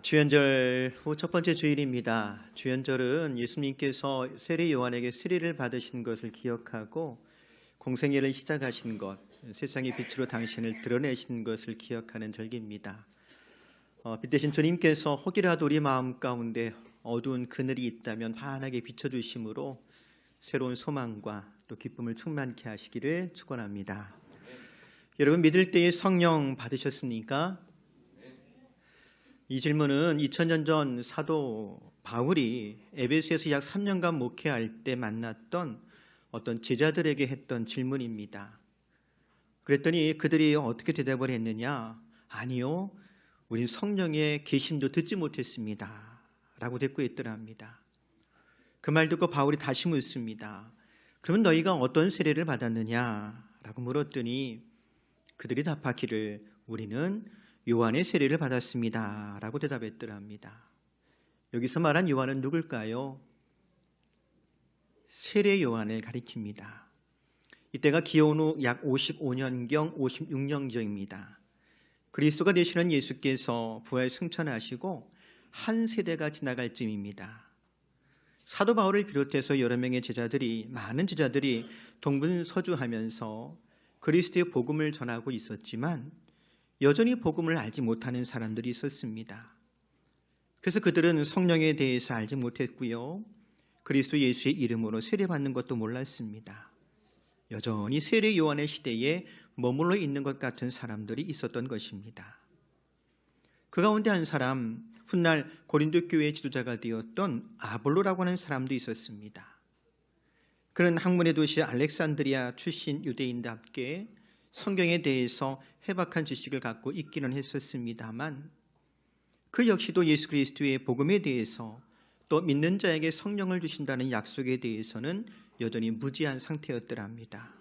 주연절 후 첫 번째 주일입니다. 주연절은 예수님께서 세례 요한에게 세례를 받으신 것을 기억하고 공생애를 시작하신 것, 세상의 빛으로 당신을 드러내신 것을 기억하는 절기입니다. 빛 대신 주님께서 혹이라도 우리 마음 가운데 어두운 그늘이 있다면 환하게 비춰주심으로 새로운 소망과 또 기쁨을 충만케 하시기를 축원합니다. 여러분, 믿을 때에 성령 받으셨습니까? 이 질문은 2000년 전 사도 바울이 에베소에서 약 3년간 목회할 때 만났던 어떤 제자들에게 했던 질문입니다. 그랬더니 그들이 어떻게 대답을 했느냐? 아니요, 우린 성령의 계심도 듣지 못했습니다 라고 대꾸했더랍니다. 그 말 듣고 바울이 다시 묻습니다. 그러면 너희가 어떤 세례를 받았느냐? 라고 물었더니 그들이 답하기를 우리는 요한의 세례를 받았습니다 라고 대답했더랍니다. 여기서 말한 요한은 누굴까요? 세례 요한을 가리킵니다. 이때가 기원 후 약 55년경 56년경입니다. 그리스도가 되시는 예수께서 부활 승천하시고 한 세대가 지나갈 쯤입니다. 사도 바울을 비롯해서 여러 명의 제자들이, 많은 제자들이 동분서주하면서 그리스도의 복음을 전하고 있었지만 여전히 복음을 알지 못하는 사람들이 있었습니다. 그래서 그들은 성령에 대해서 알지 못했고요, 그리스도 예수의 이름으로 세례받는 것도 몰랐습니다. 여전히 세례 요한의 시대에 머물러 있는 것 같은 사람들이 있었던 것입니다. 그 가운데 한 사람, 훗날 고린도 교회의 지도자가 되었던 아볼로라고 하는 사람도 있었습니다. 그는 학문의 도시 알렉산드리아 출신 유대인답게 성경에 대해서 해박한 지식을 갖고 있기는 했었습니다만 그 역시도 예수 그리스도의 복음에 대해서 또 믿는 자에게 성령을 주신다는 약속에 대해서는 여전히 무지한 상태였더랍니다.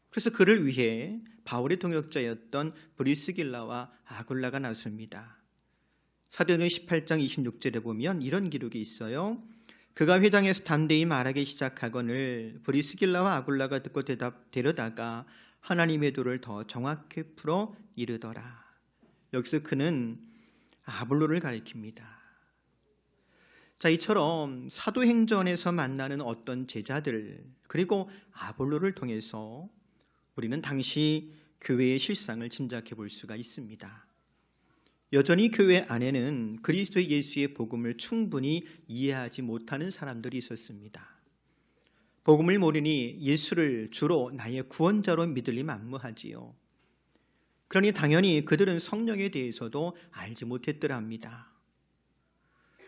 그래서 그를 위해 바울의 동역자였던 브리스길라와 아굴라가 나섭니다. 사도행전 18장 26절에 보면 이런 기록이 있어요. 그가 회당에서 담대히 말하기 시작하거늘 브리스길라와 아굴라가 듣고 데려다가 하나님의 도를 더 정확히 풀어 이르더라. 여기서 그는 아볼로를 가리킵니다. 자, 이처럼 사도행전에서 만나는 어떤 제자들, 그리고 아볼로를 통해서 우리는 당시 교회의 실상을 짐작해 볼 수가 있습니다. 여전히 교회 안에는 그리스도 예수의 복음을 충분히 이해하지 못하는 사람들이 있었습니다. 복음을 모르니 예수를 주로 나의 구원자로 믿으리 만무하지요. 그러니 당연히 그들은 성령에 대해서도 알지 못했더랍니다.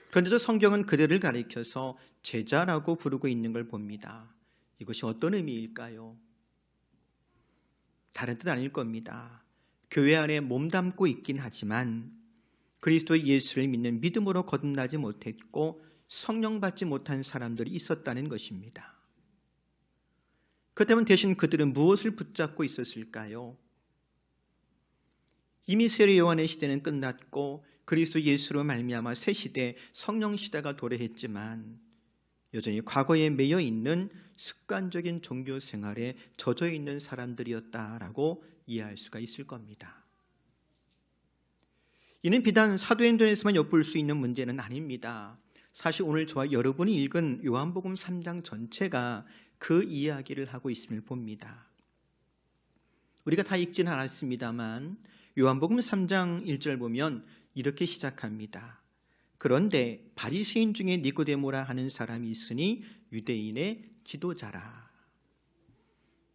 그런데도 성경은 그들을 가리켜서 제자라고 부르고 있는 걸 봅니다. 이것이 어떤 의미일까요? 다른 뜻 아닐 겁니다. 교회 안에 몸담고 있긴 하지만 그리스도 예수를 믿는 믿음으로 거듭나지 못했고 성령 받지 못한 사람들이 있었다는 것입니다. 그렇다면 대신 그들은 무엇을 붙잡고 있었을까요? 이미 세례 요한의 시대는 끝났고 그리스도 예수로 말미암아 새 시대, 성령 시대가 도래했지만 여전히 과거에 매여 있는 습관적인 종교 생활에 젖어 있는 사람들이었다라고 이해할 수가 있을 겁니다. 이는 비단 사도행전에서만 엿볼 수 있는 문제는 아닙니다. 사실 오늘 저와 여러분이 읽은 요한복음 3장 전체가 그 이야기를 하고 있음을 봅니다. 우리가 다 읽지는 않았습니다만 요한복음 3장 1절 보면 이렇게 시작합니다. 그런데 바리새인 중에 니고데모라 하는 사람이 있으니 유대인의 지도자라.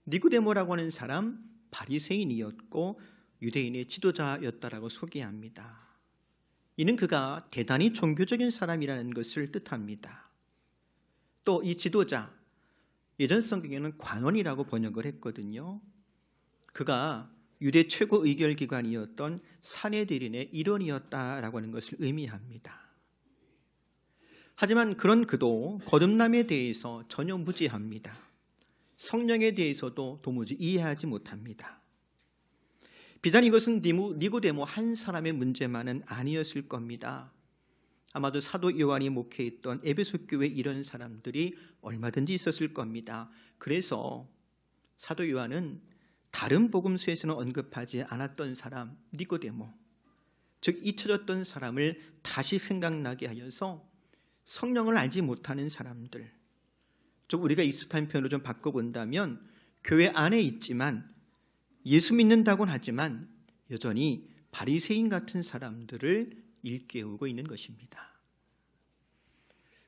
니고데모라고 하는 사람 바리새인이었고 유대인의 지도자였다라고 소개합니다. 이는 그가 대단히 종교적인 사람이라는 것을 뜻합니다. 또 이 지도자, 예전 성경에는 관원이라고 번역을 했거든요. 그가 유대 최고 의결기관이었던 산헤드린의 일원이었다라고 하는 것을 의미합니다. 하지만 그런 그도 거듭남에 대해서 전혀 무지합니다. 성령에 대해서도 도무지 이해하지 못합니다. 비단 이것은 니고데모 한 사람의 문제만은 아니었을 겁니다. 아마도 사도 요한이 목회했던 에베소 교회 이런 사람들이 얼마든지 있었을 겁니다. 그래서 사도 요한은 다른 복음서에서는 언급하지 않았던 사람 니고데모, 즉 잊혀졌던 사람을 다시 생각나게 하여서 성령을 알지 못하는 사람들, 좀 우리가 익숙한 표현으로 좀 바꿔본다면 교회 안에 있지만 예수 믿는다고는 하지만 여전히 바리새인 같은 사람들을 일깨우고 있는 것입니다.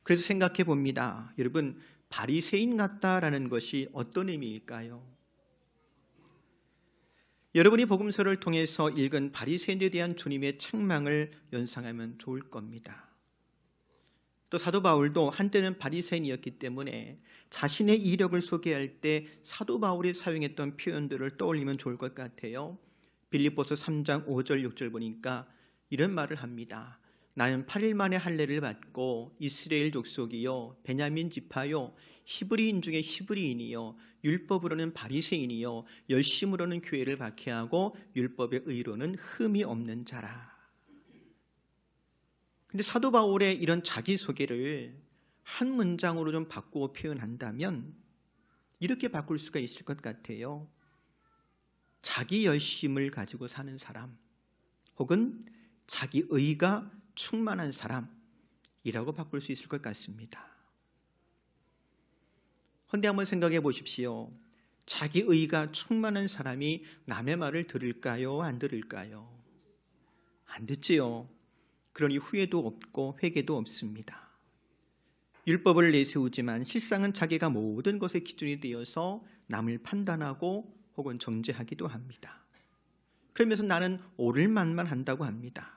그래서 생각해 봅니다. 여러분, 바리새인 같다라는 것이 어떤 의미일까요? 여러분이 복음서를 통해서 읽은 바리새인에 대한 주님의 책망을 연상하면 좋을 겁니다. 또 사도 바울도 한때는 바리새인이었기 때문에 자신의 이력을 소개할 때 사도 바울이 사용했던 표현들을 떠올리면 좋을 것 같아요. 빌립보서 3장 5절 6절 보니까 이런 말을 합니다. 나는 8일 만에 할례를 받고 이스라엘 족속이요 베냐민 지파요 히브리인 중에 히브리인이요 율법으로는 바리새인이요 열심으로는 교회를 박해하고 율법의 의로는 흠이 없는 자라. 근데 사도 바울의 이런 자기소개를 한 문장으로 좀 바꾸어 표현한다면 이렇게 바꿀 수가 있을 것 같아요. 자기 열심을 가지고 사는 사람, 혹은 자기 의가 충만한 사람이라고 바꿀 수 있을 것 같습니다. 그런데 한번 생각해 보십시오. 자기 의가 충만한 사람이 남의 말을 들을까요? 안 들을까요? 안 듣지요. 그러니 후회도 없고 회개도 없습니다. 율법을 내세우지만 실상은 자기가 모든 것의 기준이 되어서 남을 판단하고 혹은 정죄하기도 합니다. 그러면서 나는 옳을 만만 한다고 합니다.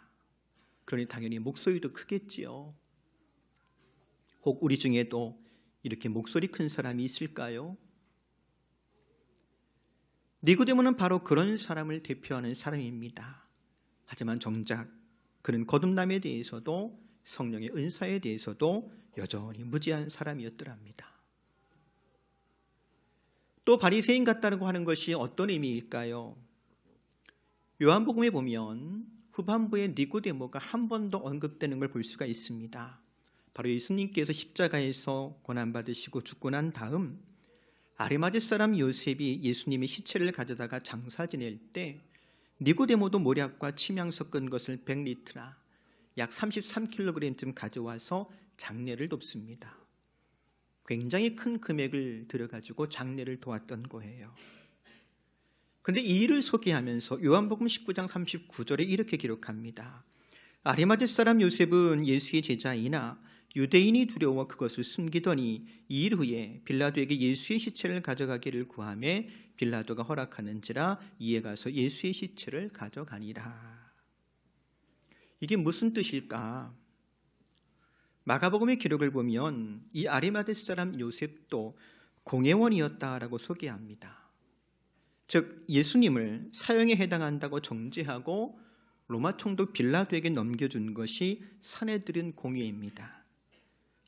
그러니 당연히 목소리도 크겠지요. 혹 우리 중에도 이렇게 목소리 큰 사람이 있을까요? 니고데모는 바로 그런 사람을 대표하는 사람입니다. 하지만 정작 그는 거듭남에 대해서도 성령의 은사에 대해서도 여전히 무지한 사람이었더랍니다. 또 바리새인 같다고 하는 것이 어떤 의미일까요? 요한복음에 보면 후반부에 니고데모가 한 번 더 언급되는 걸 볼 수가 있습니다. 바로 예수님께서 십자가에서 고난받으시고 죽고 난 다음 아리마대 사람 요셉이 예수님의 시체를 가져다가 장사 지낼 때 니고데모도 모략과 침향 섞은 것을 100리터나 약 33kg쯤 가져와서 장례를 돕습니다. 굉장히 큰 금액을 들여가지고 장례를 도왔던 거예요. 그런데 이 일을 소개하면서 요한복음 19장 39절에 이렇게 기록합니다. 아리마대 사람 요셉은 예수의 제자이나 유대인이 두려워 그것을 숨기더니 2일 후에 빌라도에게 예수의 시체를 가져가기를 구하매 빌라도가 허락하는지라 이에 가서 예수의 시체를 가져가니라. 이게 무슨 뜻일까? 마가복음의 기록을 보면 이 아리마대 사람 요셉도 공회원이었다라고 소개합니다. 즉 예수님을 사형에 해당한다고 정죄하고 로마 총독 빌라도에게 넘겨준 것이 산헤드린 공회입니다.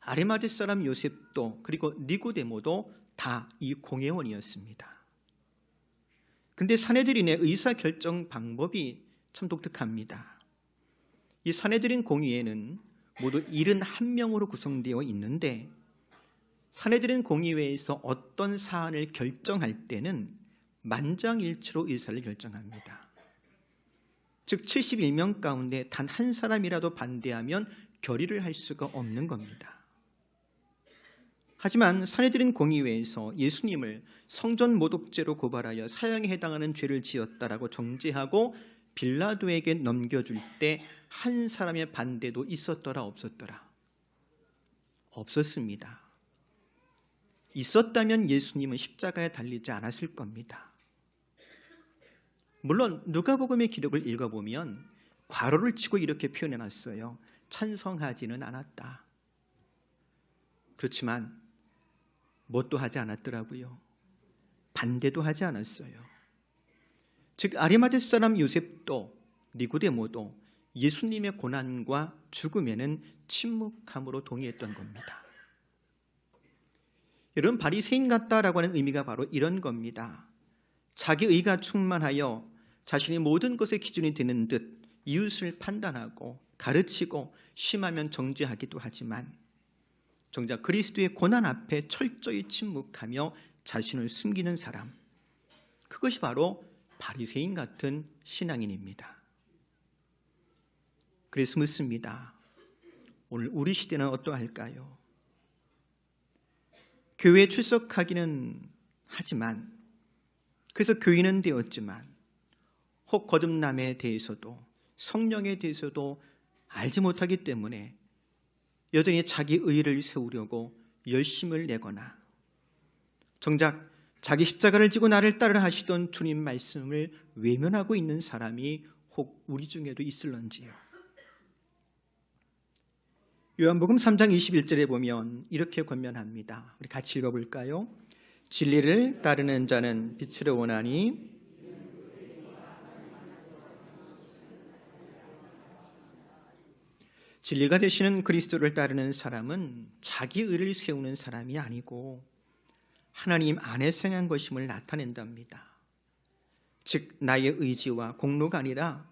아리마대 사람 요셉도 그리고 니고데모도 다 이 공회원이었습니다. 그런데 산헤드린의 의사결정 방법이 참 독특합니다. 이 산헤드린 공의회는 모두 71명으로 구성되어 있는데 산헤드린 공의회에서 어떤 사안을 결정할 때는 만장일치로 의사를 결정합니다. 즉 71명 가운데 단 한 사람이라도 반대하면 결의를 할 수가 없는 겁니다. 하지만 산헤드린 공의회에서 예수님을 성전 모독죄로 고발하여 사형에 해당하는 죄를 지었다라고 정죄하고 빌라도에게 넘겨줄 때 한 사람의 반대도 있었더라 없었더라? 없었습니다. 있었다면 예수님은 십자가에 달리지 않았을 겁니다. 물론 누가복음의 기록을 읽어보면 괄호를 치고 이렇게 표현해놨어요. 찬성하지는 않았다. 그렇지만 뭣도 하지 않았더라고요. 반대도 하지 않았어요. 즉 아리마대 사람 요셉도 니고데모도 예수님의 고난과 죽음에는 침묵함으로 동의했던 겁니다. 여러분 바리새인 같다라고 하는 의미가 바로 이런 겁니다. 자기 의가 충만하여 자신이 모든 것의 기준이 되는 듯 이웃을 판단하고 가르치고 심하면 정죄하기도 하지만 정작 그리스도의 고난 앞에 철저히 침묵하며 자신을 숨기는 사람, 그것이 바로 바리새인 같은 신앙인입니다. 그래서 묻습니다. 오늘 우리 시대는 어떠할까요? 교회에 출석하기는 하지만, 그래서 교인은 되었지만 혹 거듭남에 대해서도 성령에 대해서도 알지 못하기 때문에 여전히 자기 의의를 세우려고 열심을 내거나 정작 자기 십자가를 지고 나를 따르라 하시던 주님 말씀을 외면하고 있는 사람이 혹 우리 중에도 있을런지요. 요한복음 3장 21절에 보면 이렇게 권면합니다. 우리 같이 읽어볼까요? 진리를 따르는 자는 빛으로 원하니 진리가 되시는 그리스도를 따르는 사람은 자기 의를 세우는 사람이 아니고 하나님 안에서 행한 것임을 나타낸답니다. 즉 나의 의지와 공로가 아니라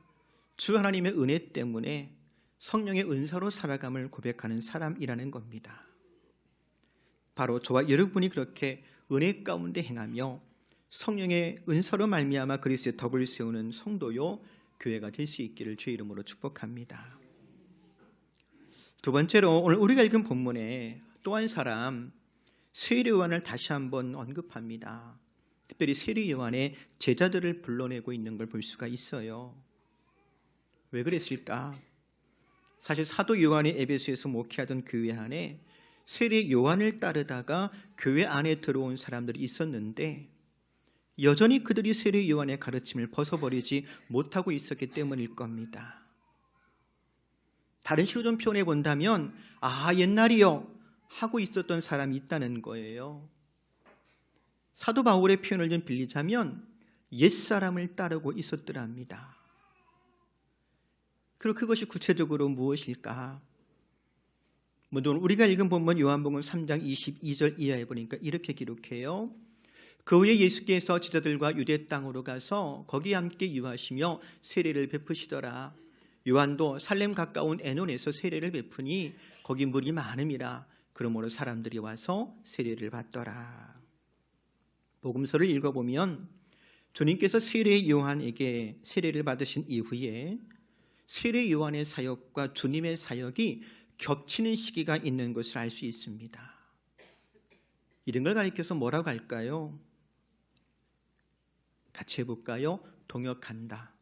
주 하나님의 은혜 때문에 성령의 은사로 살아감을 고백하는 사람이라는 겁니다. 바로 저와 여러분이 그렇게 은혜 가운데 행하며 성령의 은사로 말미암아 그리스도의 덕을 세우는 성도요 교회가 될 수 있기를 주의 이름으로 축복합니다. 두 번째로 오늘 우리가 읽은 본문에 또 한 사람 세례 요한을 다시 한번 언급합니다. 특별히 세례 요한의 제자들을 불러내고 있는 걸 볼 수가 있어요. 왜 그랬을까? 사실 사도 요한이 에베소에서 목회하던 교회 안에 세례 요한을 따르다가 교회 안에 들어온 사람들이 있었는데 여전히 그들이 세례 요한의 가르침을 벗어버리지 못하고 있었기 때문일 겁니다. 다른 식으로 좀 표현해 본다면 옛날이요 하고 있었던 사람이 있다는 거예요. 사도 바울의 표현을 좀 빌리자면 옛사람을 따르고 있었더랍니다. 그리고 그것이 구체적으로 무엇일까? 먼저 우리가 읽은 본문 요한복음 3장 22절 이하에 보니까 이렇게 기록해요. 그 후에 예수께서 제자들과 유대 땅으로 가서 거기 함께 유하시며 세례를 베푸시더라. 요한도 살렘 가까운 에논에서 세례를 베푸니 거기 물이 많음이라. 그러므로 사람들이 와서 세례를 받더라. 복음서를 읽어보면 주님께서 세례 요한에게 세례를 받으신 이후에 세례 요한의 사역과 주님의 사역이 겹치는 시기가 있는 것을 알 수 있습니다. 이런 걸 가리켜서 뭐라고 할까요? 같이 해볼까요? 동역한다.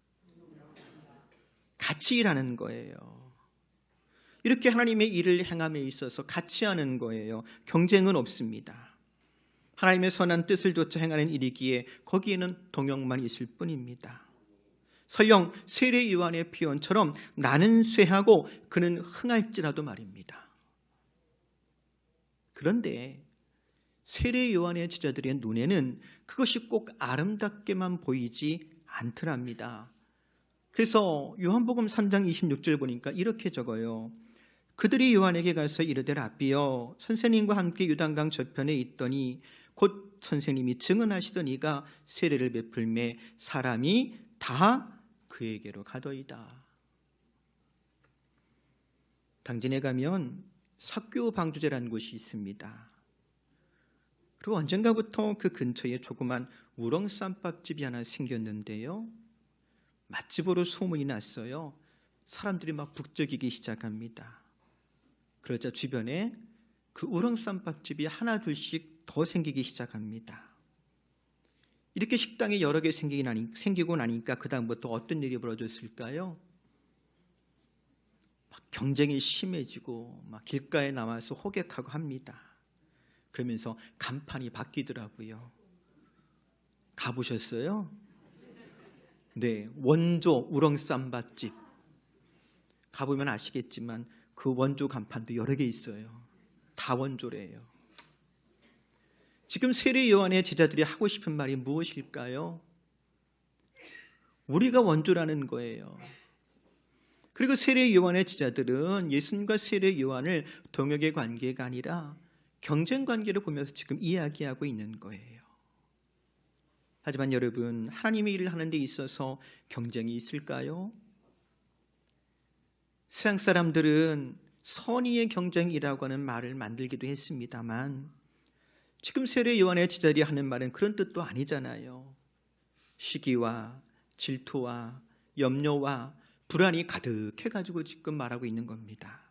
같이 일하는 거예요. 이렇게 하나님의 일을 행함에 있어서 같이 하는 거예요. 경쟁은 없습니다. 하나님의 선한 뜻을 좇아 행하는 일이기에 거기에는 동역만 있을 뿐입니다. 설령 세례 요한의 표현처럼 나는 쇠하고 그는 흥할지라도 말입니다. 그런데 세례 요한의 제자들의 눈에는 그것이 꼭 아름답게만 보이지 않더랍니다. 그래서 요한복음 3장 26절 보니까 이렇게 적어요. 그들이 요한에게 가서 이르되 라삐여 선생님과 함께 요단강 저편에 있더니 곧 선생님이 증언하시더니가 세례를 베풀매 사람이 다 그에게로 가더이다. 당진에 가면 석교 방주제라는 곳이 있습니다. 그리고 언젠가부터 그 근처에 조그만 우렁쌈밥집이 하나 생겼는데요. 맛집으로 소문이 났어요. 사람들이 막 북적이기 시작합니다. 그러자 주변에 그 우렁쌈밥집이 하나 둘씩 더 생기기 시작합니다. 이렇게 식당이 여러 개 생기고 나니까 그 다음부터 어떤 일이 벌어졌을까요? 막 경쟁이 심해지고 막 길가에 나와서 호객하고 합니다. 그러면서 간판이 바뀌더라고요. 가보셨어요? 네, 원조 우렁쌈밥집. 가보면 아시겠지만 그 원조 간판도 여러 개 있어요. 다 원조래요. 지금 세례 요한의 제자들이 하고 싶은 말이 무엇일까요? 우리가 원조라는 거예요. 그리고 세례 요한의 제자들은 예수님과 세례 요한을 동역의 관계가 아니라 경쟁 관계를 보면서 지금 이야기하고 있는 거예요. 하지만 여러분, 하나님의 일을 하는 데 있어서 경쟁이 있을까요? 세상 사람들은 선의의 경쟁이라고 하는 말을 만들기도 했습니다만 지금 세례 요한의 제자들이 하는 말은 그런 뜻도 아니잖아요. 시기와 질투와 염려와 불안이 가득해가지고 지금 말하고 있는 겁니다.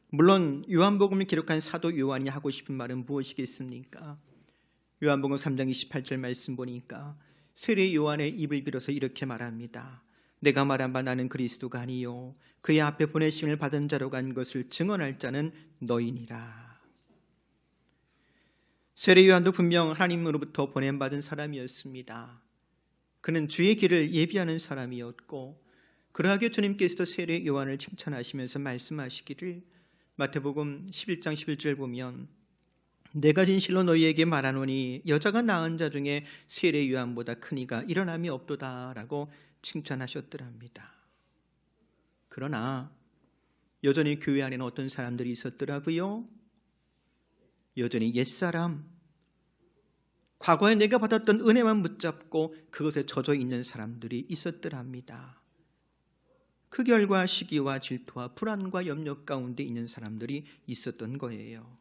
물론 요한복음을 기록한 사도 요한이 하고 싶은 말은 무엇이겠습니까? 요한복음 3장 28절 말씀 보니까 세례 요한의 입을 빌어서 이렇게 말합니다. 내가 말한 바 나는 그리스도가 아니요 그의 앞에 보내심을 받은 자로 간 것을 증언할 자는 너희니라. 세례 요한도 분명 하나님으로부터 보냄받은 사람이었습니다. 그는 주의 길을 예비하는 사람이었고 그러하게 주님께서도 세례 요한을 칭찬하시면서 말씀하시기를 마태복음 11장 11절 보면 내가 진실로 너희에게 말하노니 여자가 낳은 자 중에 세례 요한보다 큰 이가 일어남이 없도다 라고 칭찬하셨더랍니다. 그러나 여전히 교회 안에는 어떤 사람들이 있었더라고요. 여전히 옛사람, 과거에 내가 받았던 은혜만 붙잡고 그것에 젖어 있는 사람들이 있었더랍니다. 그 결과 시기와 질투와 불안과 염려 가운데 있는 사람들이 있었던 거예요.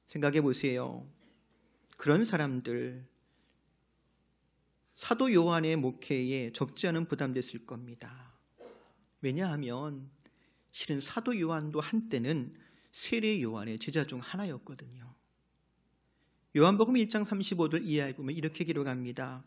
생각해 보세요. 그런 사람들 사도 요한의 목회에 적지 않은 부담됐을 겁니다. 왜냐하면 실은 사도 요한도 한때는 세례 요한의 제자 중 하나였거든요. 요한복음 1장 35절 이하에 보면 이렇게 기록합니다.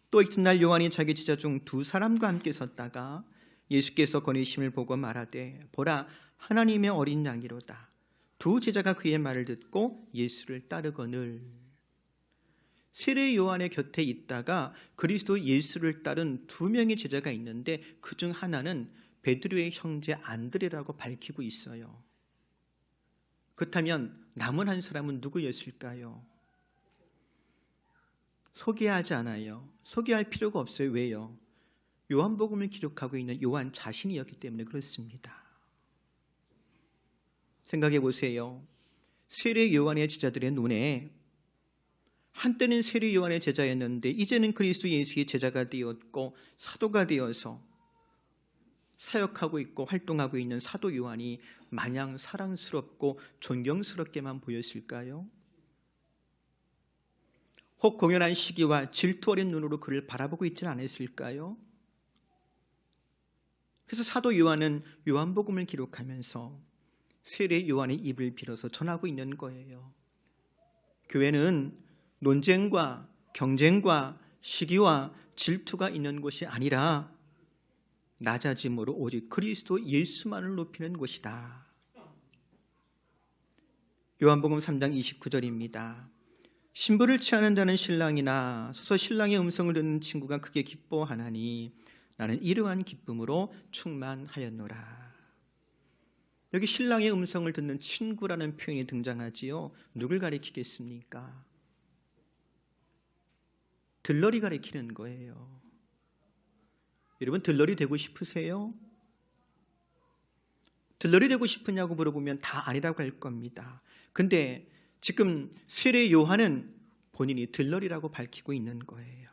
또 이튿날 요한이 자기 제자 중 두 사람과 함께 섰다가 예수께서 거니심을 보고 말하되 보라 하나님의 어린 양이로다. 두 제자가 그의 말을 듣고 예수를 따르거늘. 세례 요한의 곁에 있다가 그리스도 예수를 따른 두 명의 제자가 있는데 그중 하나는 베드로의 형제 안드레라고 밝히고 있어요. 그렇다면 남은 한 사람은 누구였을까요? 소개하지 않아요. 소개할 필요가 없어요. 왜요? 요한복음을 기록하고 있는 요한 자신이었기 때문에 그렇습니다. 생각해 보세요. 세례 요한의 제자들의 눈에 한때는 세례 요한의 제자였는데 이제는 그리스도 예수의 제자가 되었고 사도가 되어서 사역하고 있고 활동하고 있는 사도 요한이 마냥 사랑스럽고 존경스럽게만 보였을까요? 혹 공연한 시기와 질투 어린 눈으로 그를 바라보고 있지는 않았을까요? 그래서 사도 요한은 요한복음을 기록하면서 세례 요한의 입을 빌어서 전하고 있는 거예요. 교회는 논쟁과 경쟁과 시기와 질투가 있는 곳이 아니라 낮아짐으로 오직 그리스도 예수만을 높이는 곳이다. 요한복음 3장 29절입니다. 신부를 취하는 자는 신랑이나 서서 신랑의 음성을 듣는 친구가 크게 기뻐하나니 나는 이러한 기쁨으로 충만하였노라. 여기 신랑의 음성을 듣는 친구라는 표현이 등장하지요. 누굴 가리키겠습니까? 들러리 가리키는 거예요. 여러분 들러리 되고 싶으세요? 들러리 되고 싶으냐고 물어보면 다 아니라고 할 겁니다. 근데 지금 세례 요한은 본인이 들러리라고 밝히고 있는 거예요.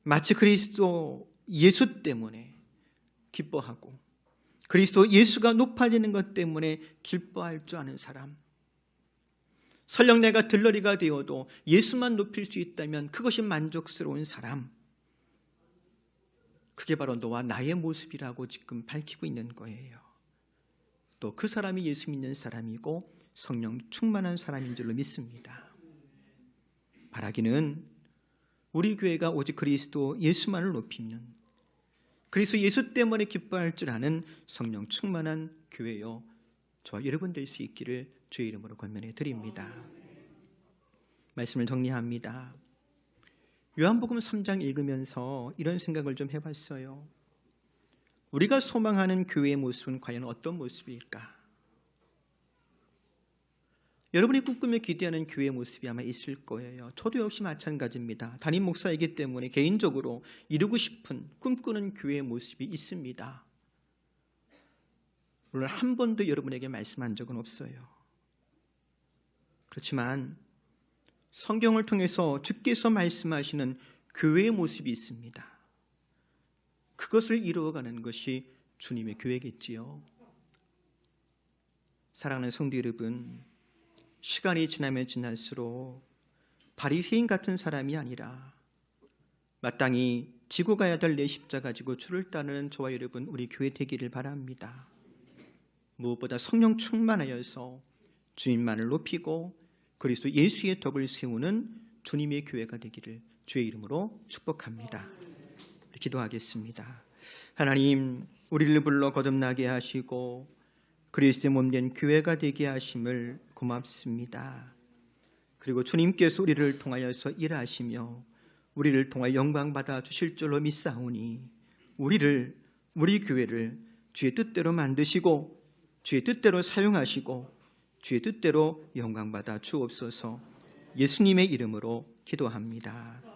마치 그리스도 예수 때문에 기뻐하고 그리스도 예수가 높아지는 것 때문에 기뻐할 줄 아는 사람, 설령 내가 들러리가 되어도 예수만 높일 수 있다면 그것이 만족스러운 사람, 그게 바로 너와 나의 모습이라고 지금 밝히고 있는 거예요. 또 그 사람이 예수 믿는 사람이고 성령 충만한 사람인 줄로 믿습니다. 바라기는 우리 교회가 오직 그리스도 예수만을 높이는, 그리스도 예수 때문에 기뻐할 줄 아는 성령 충만한 교회요 저와 여러분 될 수 있기를 주의 이름으로 권면해 드립니다. 말씀을 정리합니다. 요한복음 3장 읽으면서 이런 생각을 좀 해봤어요. 우리가 소망하는 교회의 모습은 과연 어떤 모습일까? 여러분이 꿈꾸며 기대하는 교회의 모습이 아마 있을 거예요. 저도 역시 마찬가지입니다. 담임 목사이기 때문에 개인적으로 이루고 싶은 꿈꾸는 교회의 모습이 있습니다. 물론 한 번도 여러분에게 말씀한 적은 없어요. 그렇지만 성경을 통해서 주께서 말씀하시는 교회의 모습이 있습니다. 그것을 이루어가는 것이 주님의 교회겠지요. 사랑하는 성도 여러분, 시간이 지나면 지날수록 바리새인 같은 사람이 아니라 마땅히 지고 가야 될 내 십자가 가지고 주를 따르는 저와 여러분 우리 교회 되기를 바랍니다. 무엇보다 성령 충만하여서 주님만을 높이고 그리스도 예수의 덕을 세우는 주님의 교회가 되기를 주의 이름으로 축복합니다. 기도하겠습니다. 하나님, 우리를 불러 거듭나게 하시고 그리스도의 몸된 교회가 되게 하심을 고맙습니다. 그리고 주님께서 우리를 통하여서 일하시며 우리를 통하여 영광 받아 주실 줄로 믿사오니 우리 교회를 주의 뜻대로 만드시고 주의 뜻대로 사용하시고 주의 뜻대로 영광 받아 주옵소서. 예수님의 이름으로 기도합니다.